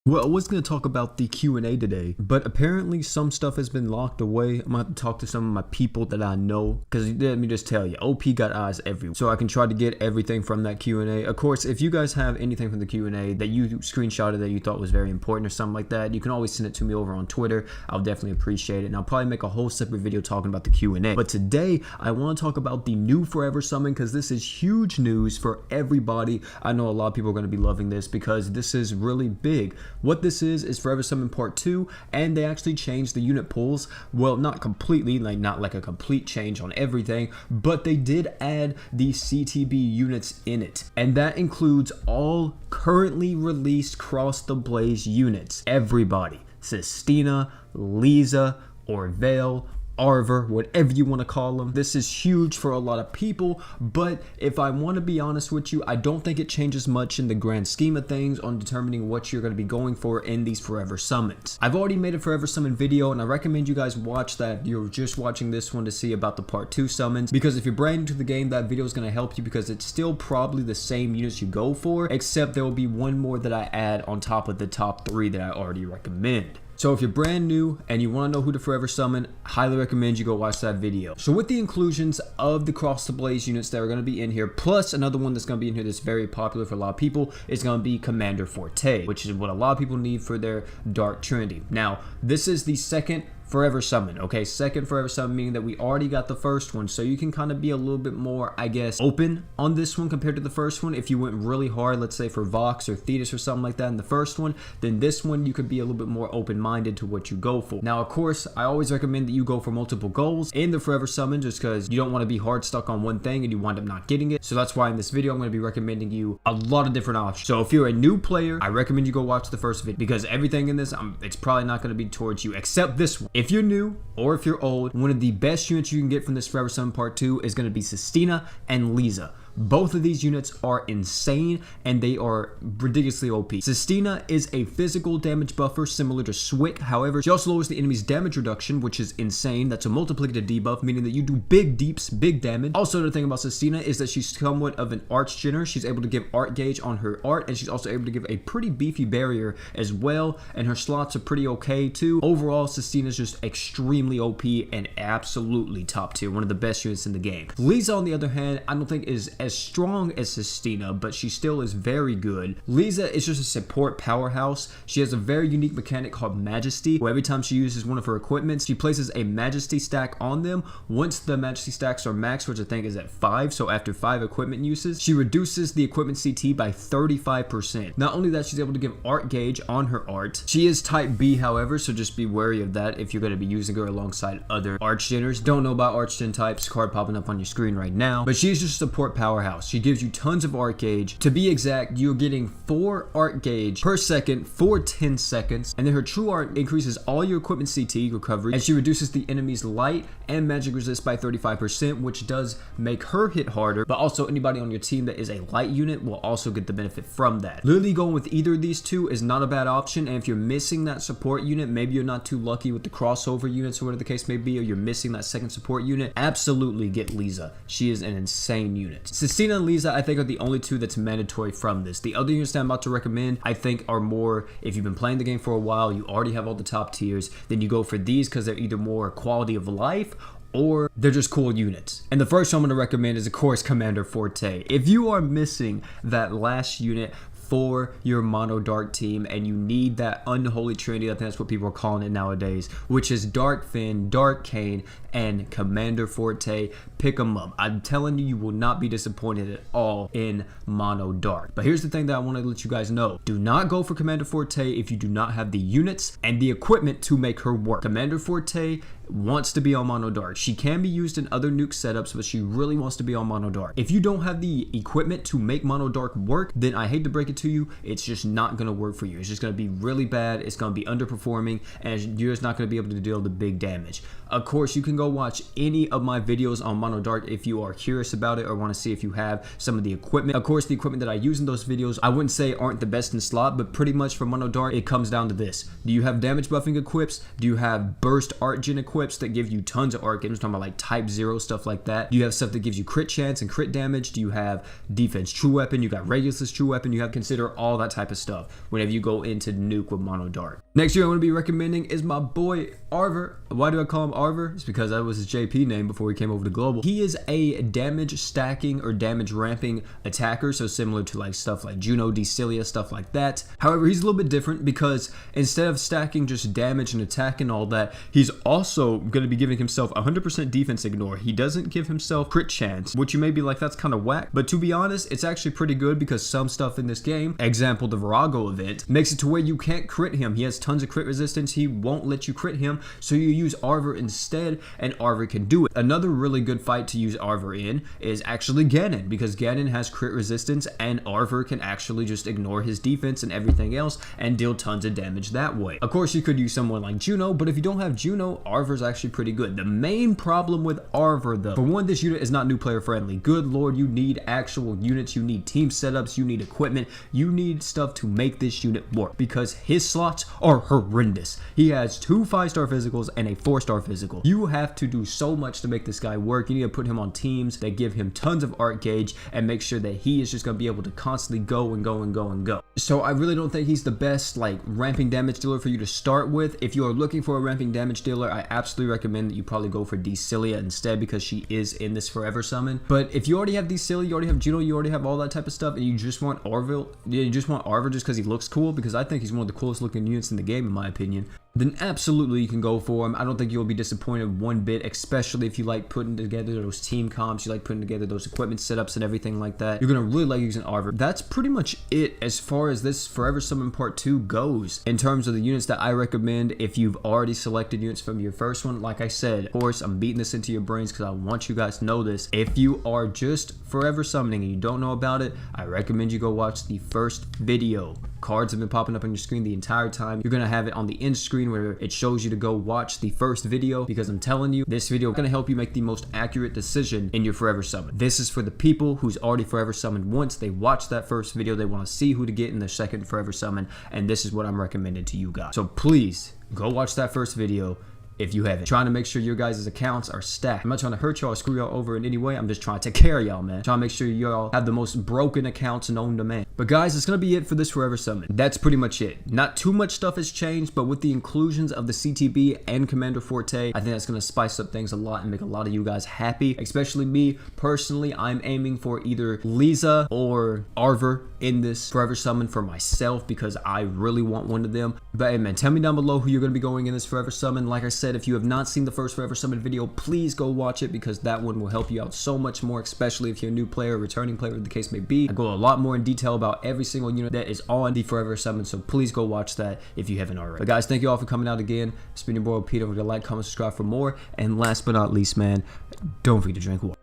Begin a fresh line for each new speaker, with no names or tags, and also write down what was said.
Well, I was going to talk about the Q&A today, but apparently some stuff has been locked away. I'm going to have to talk to some of my people that I know, because let me just tell you, OP got eyes everywhere. So I can try to get everything from that Q&A. Of course, if you guys have anything from the Q&A that you screenshotted that you thought was very important or something like that, you can always send it to me over on Twitter. I'll definitely appreciate it. And I'll probably make a whole separate video talking about the Q&A. But today, I want to talk about the new Forever Summon, because this is huge news for everybody. I know a lot of people are going to be loving this because this is really big. What this is Forever Summon Part 2, and they actually changed the unit pools. Well, not completely, not like a complete change on everything, but they did add the CTB units in it. And that includes all currently released Cross the Blaze units. Everybody. Sistina, Liza, Orvale, Arver, whatever you want to call them. This is huge for a lot of people, but if I want to be honest with you, I don't think it changes much in the grand scheme of things on determining what you're going to be going for in these Forever Summons. I've already made a Forever Summon video, and I recommend you guys watch that. You're just watching this one to see about the Part 2 summons, because if you're brand new to the game, that video is going to help you, because it's still probably the same units you go for, except there will be one more that I add on top of the top 3 that I already recommend. So if you're brand new and you want to know who to Forever Summon, highly recommend you go watch that video. So with the inclusions of the Cross the Blaze units that are going to be in here, plus another one that's going to be in here that's very popular for a lot of people, is going to be Commander Forte, which is what a lot of people need for their Dark Trinity. Now, this is the second Forever Summon, okay? Second Forever Summon, meaning that we already got the first one, so you can kind of be a little bit more, I guess, open on this one compared to the first one. If you went really hard, let's say for Vox or Thetis or something like that in the first one, then this one you could be a little bit more open-minded to what you go for. Now, of course, I always recommend that you go for multiple goals in the Forever Summon, just because you don't want to be hard stuck on one thing and you wind up not getting it. So that's why in this video, I'm going to be recommending you a lot of different options. So if you're a new player, I recommend you go watch the first video, because everything in this, it's probably not going to be towards you, except this one. If you're new or if you're old, one of the best units you can get from this Forever Summon Part 2 is going to be Sistina and Liza. Both of these units are insane and they are ridiculously OP. Sistina is a physical damage buffer similar to Swick. However, she also lowers the enemy's damage reduction, which is insane. That's a multiplicative debuff, meaning that you do big deeps, big damage. Also, the thing about Sistina is that she's somewhat of an arch general. She's able to give art gauge on her art, and she's also able to give a pretty beefy barrier as well, and her slots are pretty okay too. Overall, Sistina is just extremely OP and absolutely top tier, one of the best units in the game. Liza, on the other hand, I don't think is as strong as Sistina, but she still is very good. Liza is just a support powerhouse. She has a very unique mechanic called Majesty, where every time she uses one of her equipments, she places a Majesty stack on them. Once the Majesty stacks are maxed, which I think is at 5, so after 5 equipment uses, she reduces the equipment CT by 35%. Not only that, she's able to give art gauge on her art. She is type B, however, so just be wary of that if you're going to be using her alongside other archgeners. Don't know about archgen types, card popping up on your screen right now, but she's just a support powerhouse. She gives you tons of art gauge. To be exact, you're getting 4 art gauge per second for 10 seconds, and then her true art increases all your equipment CT recovery, and she reduces the enemy's light and magic resist by 35%, which does make her hit harder, but also anybody on your team that is a light unit will also get the benefit from that. Literally going with either of these two is not a bad option, and if you're missing that support unit, maybe you're not too lucky with the crossover units or whatever the case may be, or you're missing that second support unit, absolutely get Liza. She is an insane unit. Sistina and Liza, I think, are the only two that's mandatory from this. The other units that I'm about to recommend, I think, are more, if you've been playing the game for a while, you already have all the top tiers, then you go for these because they're either more quality of life or they're just cool units. And the first one I'm going to recommend is, of course, Commander Forte. If you are missing that last unit for your mono dark team and you need that unholy trinity, I think that's what people are calling it nowadays, which is Dark Finn, Dark Kayn, and Commander Forte, pick them up. I'm telling you, you will not be disappointed at all in mono dark. But here's the thing that I want to let you guys know. Do not go for Commander Forte if you do not have the units and the equipment to make her work. Commander Forte wants to be on mono dark. She can be used in other nuke setups, but she really wants to be on mono dark. If you don't have the equipment to make mono dark work, then I hate to break it to you, it's just not going to work for you. It's just going to be really bad. It's going to be underperforming, and you're just not going to be able to deal the big damage. Of course, you can go watch any of my videos on mono dark if you are curious about it or want to see if you have some of the equipment. Of course, the equipment that I use in those videos, I wouldn't say aren't the best in slot, but pretty much for mono dark, it comes down to this. Do you have damage buffing equips? Do you have burst art gen equips? equips that give you tons of art games. I'm talking about like type 0 stuff like that. You have stuff that gives you crit chance and crit damage. Do you have defense true weapon? You got Regulus true weapon. You have to consider all that type of stuff whenever you go into nuke with Mono Dark. Next year I'm going to be recommending is my boy Arver. Why do I call him Arver? It's because that was his JP name before he came over to Global. He is a damage stacking or damage ramping attacker, so similar to like stuff like Juno, Decilia, stuff like that. However, he's a little bit different because instead of stacking just damage and attack and all that, he's also going to be giving himself 100% defense ignore. He doesn't give himself crit chance, which you may be like, that's kind of whack. But to be honest, it's actually pretty good because some stuff in this game, example the Virago event, makes it to where you can't crit him. He has tons of crit resistance. He won't let you crit him, so you use Arver instead, and Arver can do it. Another really good fight to use Arver in is actually Ganon, because Ganon has crit resistance and Arver can actually just ignore his defense and everything else and deal tons of damage that way. Of course, you could use someone like Juno, but if you don't have Juno, Arver's actually pretty good. The main problem with Arver though, for one, this unit is not new player friendly. Good lord, you need actual units, you need team setups, you need equipment, you need stuff to make this unit work because his slots are horrendous. He has 2 5-star physicals and a 4-star physical. You have to do so much to make this guy work. You need to put him on teams that give him tons of art gauge and make sure that he is just going to be able to constantly go and go and go and go. So I really don't think he's the best like ramping damage dealer for you to start with. If you are looking for a ramping damage dealer, I absolutely recommend that you probably go for Decilia instead because she is in this forever summon. But if you already have Decilia, you already have Juno, you already have all that type of stuff, and you just want Arver, you just want Arver just because he looks cool, because I think he's one of the coolest looking units in the game in my opinion, then absolutely you can go for him. I don't think you'll be disappointed one bit, especially if you like putting together those team comps, you like putting together those equipment setups and everything like that. You're gonna really like using Arver. That's pretty much it as far as this Forever Summon Part 2 goes. In terms of the units that I recommend, if you've already selected units from your first one, like I said, of course, I'm beating this into your brains because I want you guys to know this. If you are just Forever Summoning and you don't know about it, I recommend you go watch the first video. Cards have been popping up on your screen the entire time. You're gonna have it on the end screen where it shows you to go watch the first video, because I'm telling you, this video is gonna help you make the most accurate decision in your Forever Summon. This is for the people who's already Forever Summoned once. They watch that first video, they want to see who to get in their second Forever Summon, and this is what I'm recommending to you guys. So please go watch that first video if you haven't. Trying to make sure your guys' accounts are stacked. I'm not trying to hurt y'all or screw y'all over in any way. I'm just trying to take care of y'all, man. Trying to make sure y'all have the most broken accounts known to man. But guys, it's gonna be it for this Forever Summon. That's pretty much it. Not too much stuff has changed, but with the inclusions of the CTB and Commander Forte, I think that's gonna spice up things a lot and make a lot of you guys happy. Especially me, personally, I'm aiming for either Lisa or Arver in this Forever Summon for myself because I really want one of them. But hey man, tell me down below who you're gonna be going in this Forever Summon. Like I said, if you have not seen the first Forever Summon video, please go watch it because that one will help you out so much more, especially if you're a new player, returning player, the case may be. I go a lot more in detail about every single unit that is on the Forever Summon, so please go watch that if you haven't already. But guys, thank you all for coming out again. It's been your boy Peter. Don't forget to like, comment, subscribe for more. And last but not least, man, don't forget to drink water.